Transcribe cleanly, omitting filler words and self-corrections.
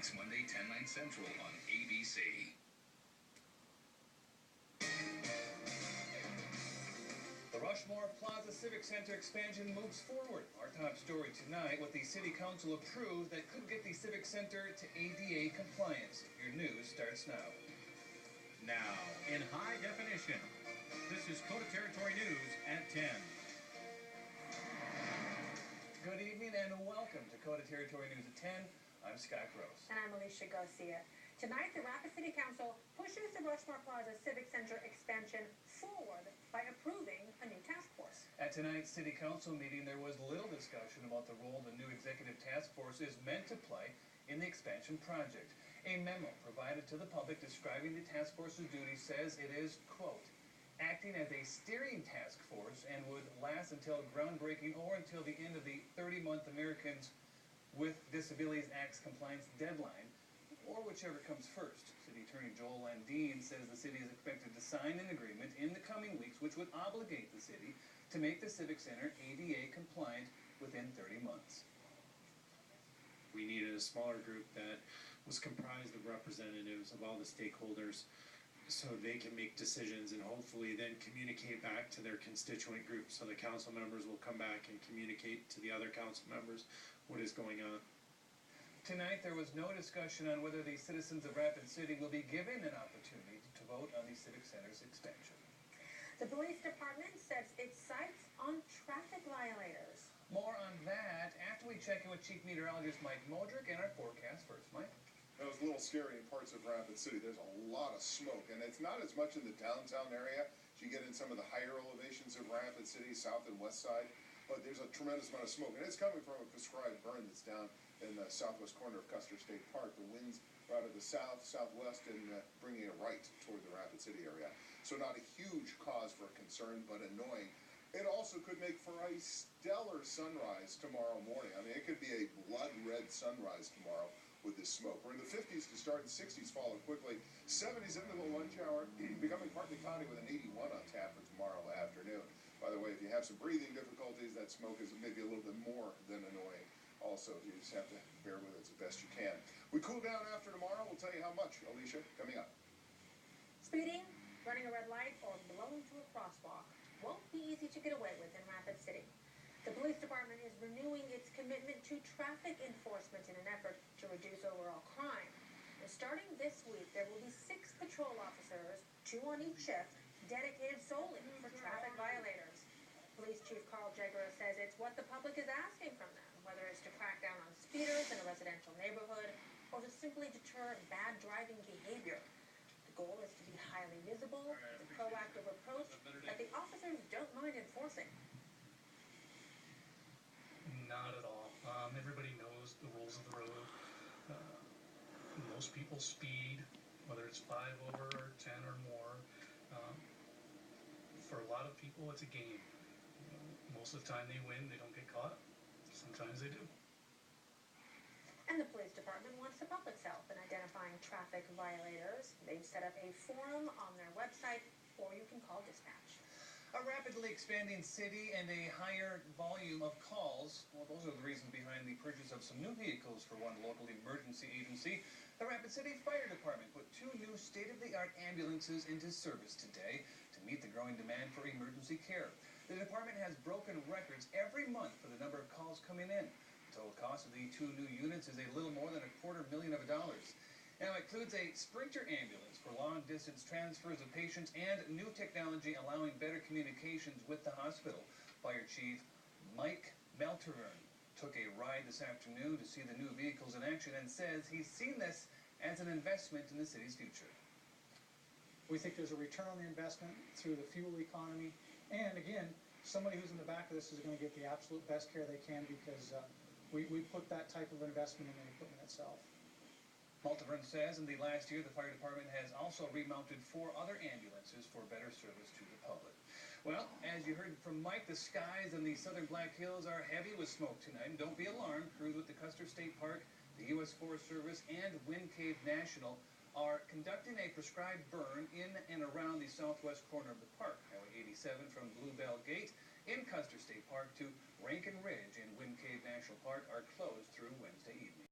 Next Monday, 10/9 Central on ABC. The Rushmore Plaza Civic Center expansion moves forward. Our top story tonight, what the City Council approved that could get the Civic Center to ADA compliance. Your news starts now. Now, in high definition, this is Coda Territory News at 10. Good evening and welcome to Coda Territory News at 10. I'm Scott Gross. And I'm Alicia Garcia. Tonight, the Rapid City Council pushes the Rushmore Plaza Civic Center expansion forward by approving a new task force. At tonight's City Council meeting, there was little discussion about the role the new executive task force is meant to play in the expansion project. A memo provided to the public describing the task force's duties says it is, quote, acting as a steering task force and would last until groundbreaking or until the end of the 30-month Americans with Disabilities Act's compliance deadline, or whichever comes first. City Attorney Joel Landine says the city is expected to sign an agreement in the coming weeks which would obligate the city to make the Civic Center ADA compliant within 30 months. We needed a smaller group that was comprised of representatives of all the stakeholders so they can make decisions and hopefully then communicate back to their constituent groups, so the council members will come back and communicate to the other council members what is going on. Tonight, there was no discussion on whether the citizens of Rapid City will be given an opportunity to vote on the Civic Center's expansion. The police department sets its sights on traffic violators. More on that after we check in with Chief Meteorologist Mike Modrick and our forecast first. Mike? That was a little scary in parts of Rapid City. There's a lot of smoke, and it's not as much in the downtown area as you get in some of the higher elevations of Rapid City, south and west side. But there's a tremendous amount of smoke, and it's coming from a prescribed burn that's down in the southwest corner of Custer State Park. The winds are out of the south, southwest, and bringing it right toward the Rapid City area. So not a huge cause for concern, but annoying. It also could make for a stellar sunrise tomorrow morning. I mean, it could be a blood red sunrise tomorrow with this smoke. We're in the 50s to start, and 60s follow quickly. 70s into the lunch hour, becoming partly cloudy with an 81 on tap for tomorrow afternoon. By the way, if you have some breathing difficulties, that smoke is maybe a little bit more than annoying. Also, you just have to bear with it as best you can. We cool down after tomorrow. We'll tell you how much. Alicia, coming up. Speeding, running a red light, or blowing through a crosswalk won't be easy to get away with in Rapid City. The police department is renewing its commitment to traffic enforcement in an effort to reduce overall crime. And starting this week, there will be 6 patrol officers, 2 on each shift, dedicated solely for traffic violators. Police Chief Carl Jegera says it's what the public is asking from them, whether it's to crack down on speeders in a residential neighborhood or to simply deter bad driving behavior. The goal is to be highly visible, with a proactive approach that the officers don't mind enforcing. Not at all. Everybody knows the rules of the road. Most people speed, whether it's 5 over or 10 or more. For a lot of people, it's a game. Most of the time they win, they don't get caught. Sometimes they do. And the police department wants the public's help in identifying traffic violators. They've set up a forum on their website, or you can call dispatch. A rapidly expanding city and a higher volume of calls, well, those are the reasons behind the purchase of some new vehicles for one local emergency agency. The Rapid City Fire Department put 2 new state-of-the-art ambulances into service today to meet the growing demand for emergency care. The department has broken records every month for the number of calls coming in. The total cost of the 2 new units is a little more than $250,000. Now, it includes a Sprinter ambulance for long-distance transfers of patients and new technology allowing better communications with the hospital. Fire Chief Mike Meltevern took a ride this afternoon to see the new vehicles in action and says he's seen this as an investment in the city's future. We think there's a return on the investment through the fuel economy. And again, somebody who's in the back of this is going to get the absolute best care they can because we put that type of investment in the equipment itself. Meltevern says in the last year, the fire department has also remounted 4 other ambulances for better service to the public. Well, as you heard from Mike, the skies in the southern Black Hills are heavy with smoke tonight. And don't be alarmed, crews with the Custer State Park, the U.S. Forest Service, and Wind Cave National are conducting a prescribed burn in and around the southwest corner of the park. Highway 87 from Bluebell Gate in Custer State Park to Rankin Ridge in Wind Cave National Park are closed through Wednesday evening.